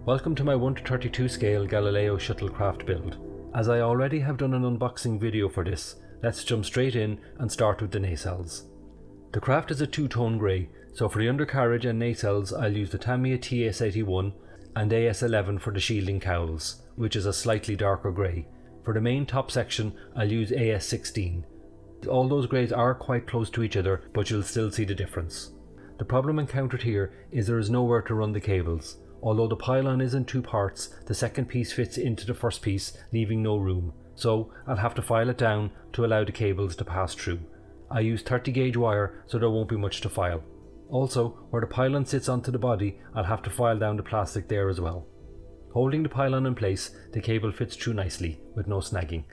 Welcome to my 1:32 scale Galileo Shuttlecraft build. As I already have done an unboxing video for this, let's jump straight in and start with the nacelles. The craft is a two-tone grey, so for the undercarriage and nacelles I'll use the Tamiya TS81 and AS11 for the shielding cowls, which is a slightly darker grey. For the main top section I'll use AS16. All those greys are quite close to each other, but you'll still see the difference. The problem encountered here is there is nowhere to run the cables. Although the pylon is in two parts, the second piece fits into the first piece, leaving no room, so I'll have to file it down to allow the cables to pass through. I use 30 gauge wire, so there won't be much to file. Also, where the pylon sits onto the body, I'll have to file down the plastic there as well. Holding the pylon in place, the cable fits through nicely, with no snagging.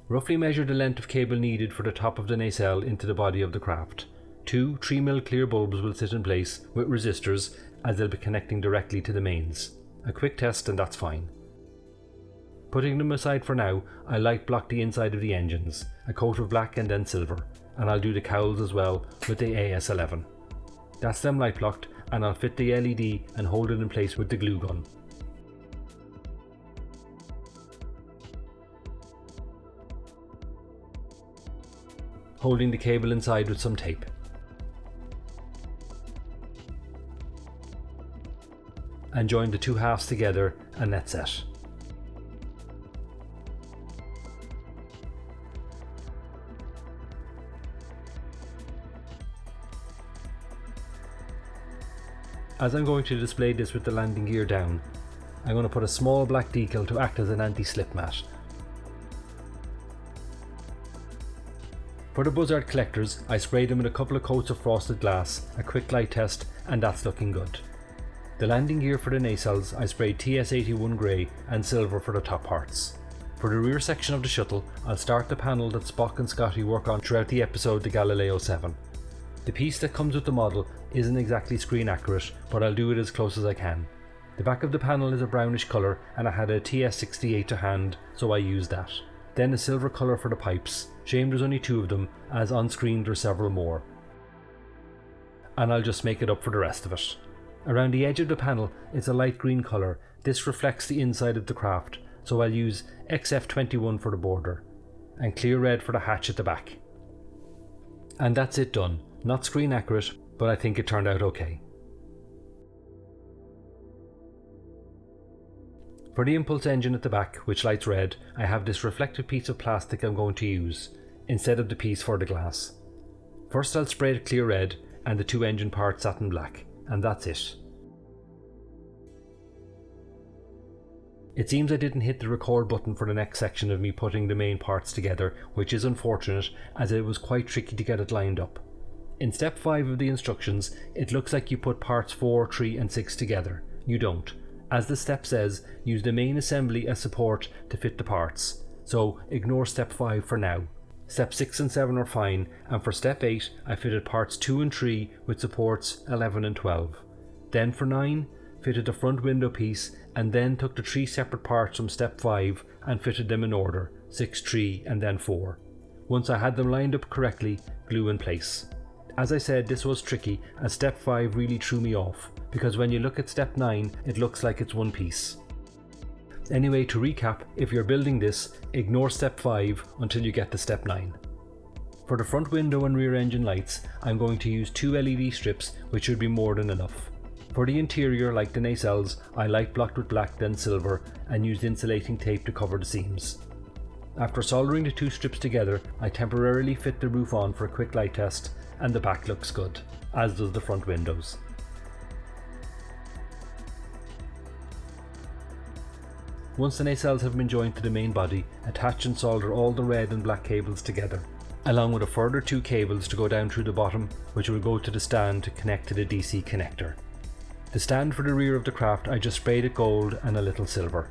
Roughly measure the length of cable needed for the top of the nacelle into the body of the craft. Two 3mm clear bulbs will sit in place with resistors, as they'll be connecting directly to the mains. A quick test and that's fine. Putting them aside for now, I light block the inside of the engines, a coat of black and then silver, and I'll do the cowls as well with the AS11. That's them light blocked, and I'll fit the LED and hold it in place with the glue gun. Holding the cable inside with some tape. And join the two halves together and that's set. As I'm going to display this with the landing gear down, I'm going to put a small black decal to act as an anti-slip mat. For the buzzard collectors, I sprayed them with a couple of coats of frosted glass, a quick light test, and that's looking good. The landing gear for the nacelles, I sprayed TS81 grey and silver for the top parts. For the rear section of the shuttle, I'll start the panel that Spock and Scotty work on throughout the episode The Galileo 7. The piece that comes with the model isn't exactly screen accurate, but I'll do it as close as I can. The back of the panel is a brownish colour and I had a TS68 to hand, so I used that. Then a silver colour for the pipes. Shame there's only two of them, as on screen there's several more. And I'll just make it up for the rest of it. Around the edge of the panel it's a light green colour. This reflects the inside of the craft, so I'll use XF21 for the border, and clear red for the hatch at the back. And that's it done. Not screen accurate, but I think it turned out okay. For the impulse engine at the back, which lights red, I have this reflective piece of plastic I'm going to use, instead of the piece for the glass. First I'll spray it clear red, and the two engine parts satin black. And that's it. It seems I didn't hit the record button for the next section of me putting the main parts together, which is unfortunate as it was quite tricky to get it lined up. In step 5 of the instructions, it looks like you put parts 4, 3 and 6 together. You don't. As the step says, use the main assembly as support to fit the parts, so ignore step 5 for now. Step 6 and 7 are fine, and for step 8 I fitted parts 2 and 3 with supports 11 and 12. Then for 9, fitted the front window piece and then took the 3 separate parts from step 5 and fitted them in order, 6, 3 and then 4. Once I had them lined up correctly, glue in place. As I said, this was tricky as step 5 really threw me off, because when you look at step 9 it looks like it's one piece. Anyway, to recap, if you're building this, ignore step 5 until you get to step 9. For the front window and rear engine lights, I'm going to use 2 LED strips, which should be more than enough. For the interior, like the nacelles, I light blocked with black then silver and used insulating tape to cover the seams. After soldering the 2 strips together, I temporarily fit the roof on for a quick light test, and the back looks good, as does the front windows. Once the nacelles have been joined to the main body, attach and solder all the red and black cables together, along with a further 2 cables to go down through the bottom, which will go to the stand to connect to the DC connector. The stand for the rear of the craft I just sprayed it gold and a little silver.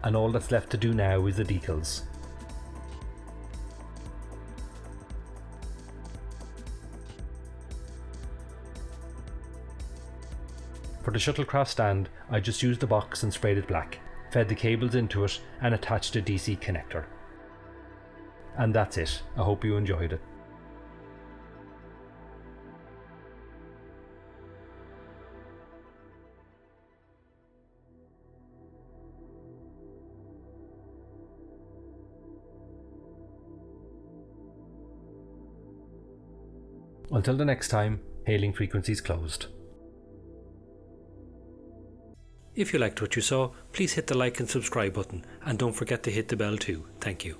And all that's left to do now is the decals. For the shuttlecraft stand, I just used the box and sprayed it black, fed the cables into it and attached a DC connector. And that's it. I hope you enjoyed it. Until the next time, hailing frequencies closed. If you liked what you saw, please hit the like and subscribe button, and don't forget to hit the bell too. Thank you.